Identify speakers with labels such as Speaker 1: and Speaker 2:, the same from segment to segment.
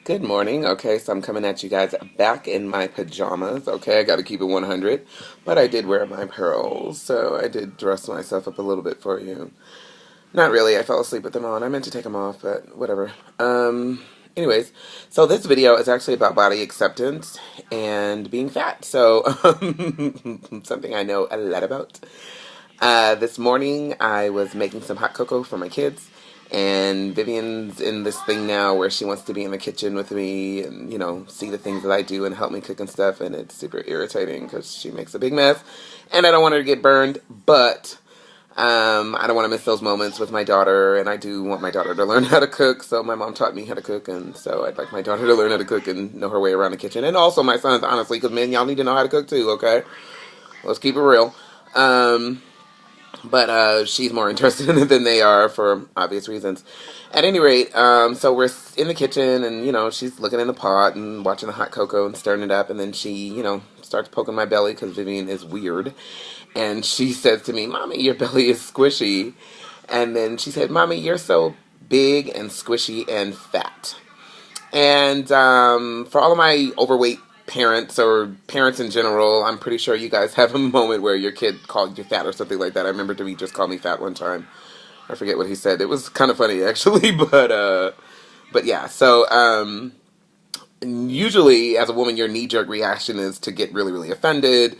Speaker 1: Good morning. Okay, so I'm coming at you guys back in my pajamas. Okay, I got to keep it 100, but I did wear my pearls, so I did dress myself up a little bit for you. Not really. I fell asleep with them on. I meant to take them off, but whatever. Anyways, so this video is actually about body acceptance and being fat. So, something I know a lot about. This morning I was making some hot cocoa for my kids, and Vivian's in this thing now where she wants to be in the kitchen with me and, see the things that I do and help me cook and stuff, and it's super irritating because she makes a big mess, and I don't want her to get burned, but I don't want to miss those moments with my daughter, and I do want my daughter to learn how to cook, so my mom taught me how to cook, and so I'd like my daughter to learn how to cook and know her way around the kitchen, and also my sons, honestly, because men, y'all need to know how to cook too, okay? Let's keep it real. But she's more interested in it than they are for obvious reasons. At any rate, so we're in the kitchen, and, she's looking in the pot and watching the hot cocoa and stirring it up, and then she, starts poking my belly because Vivian is weird. And she says to me, "Mommy, your belly is squishy." And then she said, "Mommy, you're so big and squishy and fat." And for all of my overweight parents or parents in general, I'm pretty sure you guys have a moment where your kid called you fat or something like that. I remember Dewey just called me fat one time. I forget what he said. It was kind of funny actually, but yeah. So usually as a woman, your knee-jerk reaction is to get really, really offended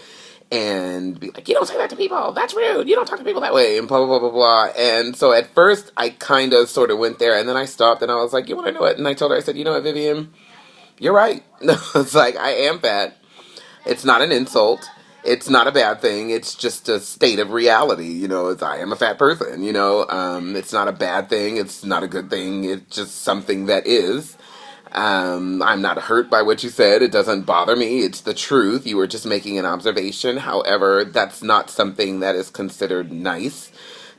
Speaker 1: and be like, "You don't say that to people. That's rude. You don't talk to people that way," and blah, blah, blah, blah, blah. And so at first, I kind of sort of went there, and then I stopped, and I was like, "You want to know what?" And I told her, I said, "You know what, Vivian? You're right." It's like, I am fat. It's not an insult. It's not a bad thing. It's just a state of reality. I am a fat person, It's not a bad thing. It's not a good thing. It's just something that is. I'm not hurt by what you said. It doesn't bother me. It's the truth. You were just making an observation. However, that's not something that is considered nice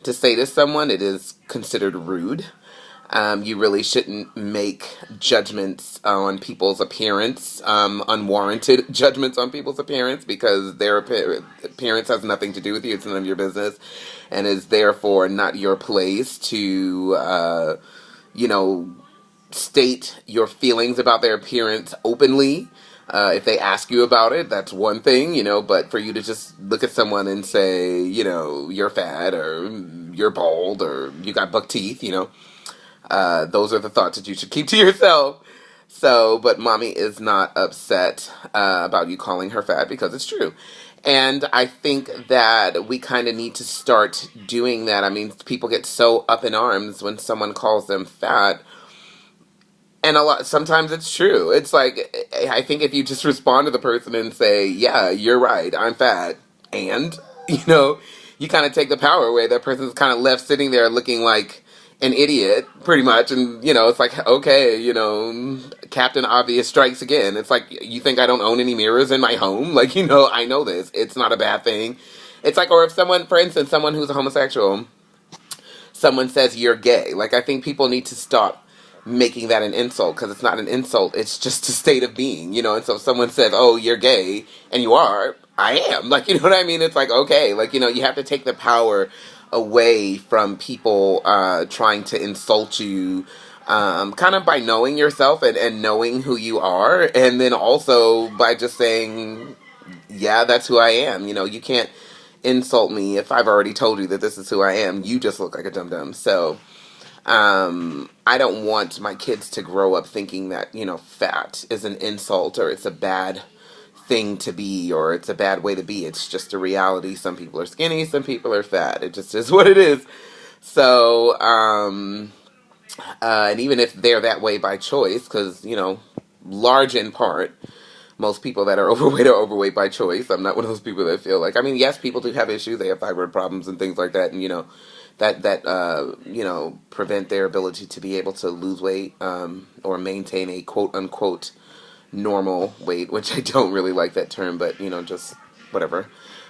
Speaker 1: to say to someone. It is considered rude. You really shouldn't make judgments on people's appearance, unwarranted judgments on people's appearance, because their appearance has nothing to do with you. It's none of your business, and is therefore not your place to, state your feelings about their appearance openly. If they ask you about it, that's one thing, but for you to just look at someone and say, you're fat, or you're bald, or you got buck teeth, those are the thoughts that you should keep to yourself. So, but mommy is not upset about you calling her fat, because it's true. And I think that we kind of need to start doing that. I mean, people get so up in arms when someone calls them fat. And sometimes it's true. It's like, I think if you just respond to the person and say, "Yeah, you're right, I'm fat," and, you kind of take the power away. That person's kind of left sitting there looking like an idiot, pretty much. And, it's like, okay, Captain Obvious strikes again. It's like, you think I don't own any mirrors in my home? Like, I know this. It's not a bad thing. It's like, or if someone, for instance, someone who's a homosexual, someone says you're gay. Like, I think people need to stop making that an insult, because it's not an insult. It's just a state of being, And so if someone says, "Oh, you're gay," and you are, I am. Like, you know what I mean? It's like, okay, like, you have to take the power away from people trying to insult you, kind of by knowing yourself and knowing who you are, and then also by just saying, "Yeah, that's who I am." You can't insult me if I've already told you that this is who I am. You just look like a dum-dum. So I don't want my kids to grow up thinking that, fat is an insult, or it's a bad thing to be, or it's a bad way to be. It's just a reality. Some people are skinny, some people are fat. It just is what it is. So, and even if they're that way by choice, because, large in part, most people that are overweight are overweight by choice. I'm not one of those people that feel like, I mean, yes, people do have issues. They have thyroid problems and things like that, and, that prevent their ability to be able to lose weight, or maintain a quote-unquote normal weight, which I don't really like that term, but, just whatever,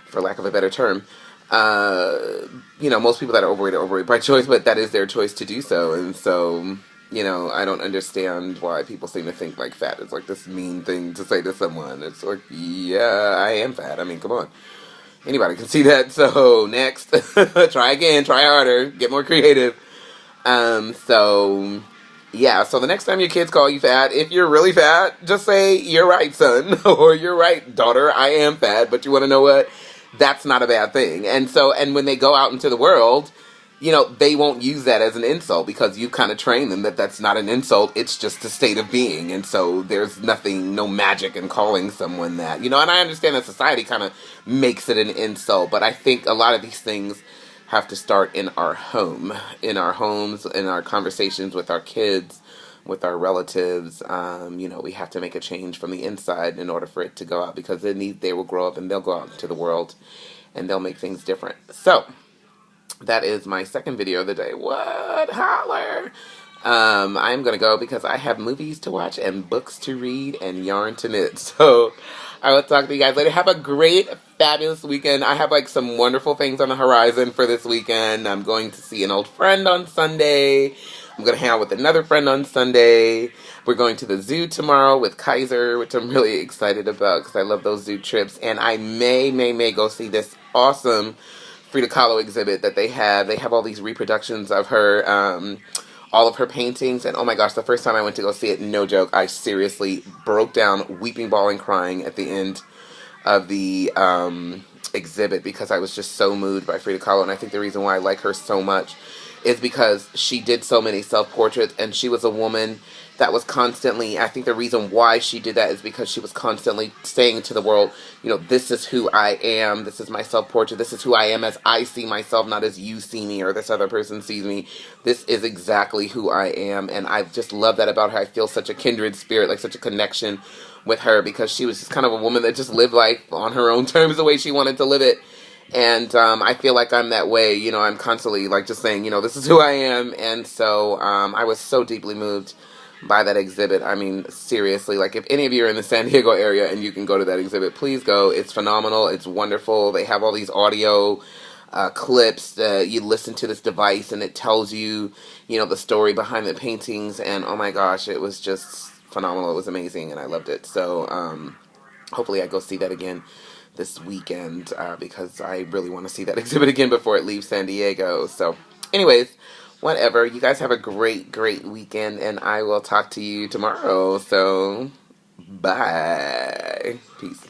Speaker 1: for lack of a better term. Most people that are overweight by choice, but that is their choice to do so, and so, I don't understand why people seem to think like fat is like this mean thing to say to someone. It's like, yeah, I am fat. I mean, come on. Anybody can see that. So next, try again, try harder, get more creative. So Yeah, so the next time your kids call you fat, if you're really fat, just say, "You're right, son," or "You're right, daughter, I am fat," but you want to know what? That's not a bad thing. And so, and when they go out into the world, they won't use that as an insult because you've kind of trained them that that's not an insult, it's just a state of being. And so there's nothing, no magic in calling someone that, and I understand that society kind of makes it an insult, but I think a lot of these things have to start in our home, in our homes, in our conversations with our kids, with our relatives. We have to make a change from the inside in order for it to go out, because they will grow up and they'll go out into the world and they'll make things different. So that is my second video of the day. What? Holler! I'm going to go because I have movies to watch and books to read and yarn to knit. So I will talk to you guys later. Have a great, fabulous weekend. I have some wonderful things on the horizon for this weekend. I'm going to see an old friend on Sunday. I'm going to hang out with another friend on Sunday. We're going to the zoo tomorrow with Kaiser, which I'm really excited about because I love those zoo trips. And I may go see this awesome Frida Kahlo exhibit that they have. They have all these reproductions of her, all of her paintings, and oh my gosh, the first time I went to go see it, no joke, I seriously broke down, weeping, bawling, crying at the end of the exhibit because I was just so moved by Frida Kahlo. And I think the reason why I like her so much is because she did so many self-portraits, and she was a woman that was constantly, I think the reason why she did that is because she was constantly saying to the world, this is who I am, this is my self-portrait, this is who I am as I see myself, not as you see me or this other person sees me. This is exactly who I am, and I just love that about her. I feel such a kindred spirit, like such a connection with her, because she was just kind of a woman that just lived life on her own terms the way she wanted to live it. And I feel like I'm that way. I'm constantly just saying, this is who I am. And so I was so deeply moved by that exhibit. I mean, seriously, if any of you are in the San Diego area and you can go to that exhibit, please go. It's phenomenal. It's wonderful. They have all these audio clips. You listen to this device and it tells you, the story behind the paintings. And oh my gosh, it was just phenomenal. It was amazing and I loved it. So hopefully I go see that again this weekend because I really want to see that exhibit again before it leaves San Diego. So anyways, whatever. You guys have a great, great weekend, and I will talk to you tomorrow. So, bye. Peace.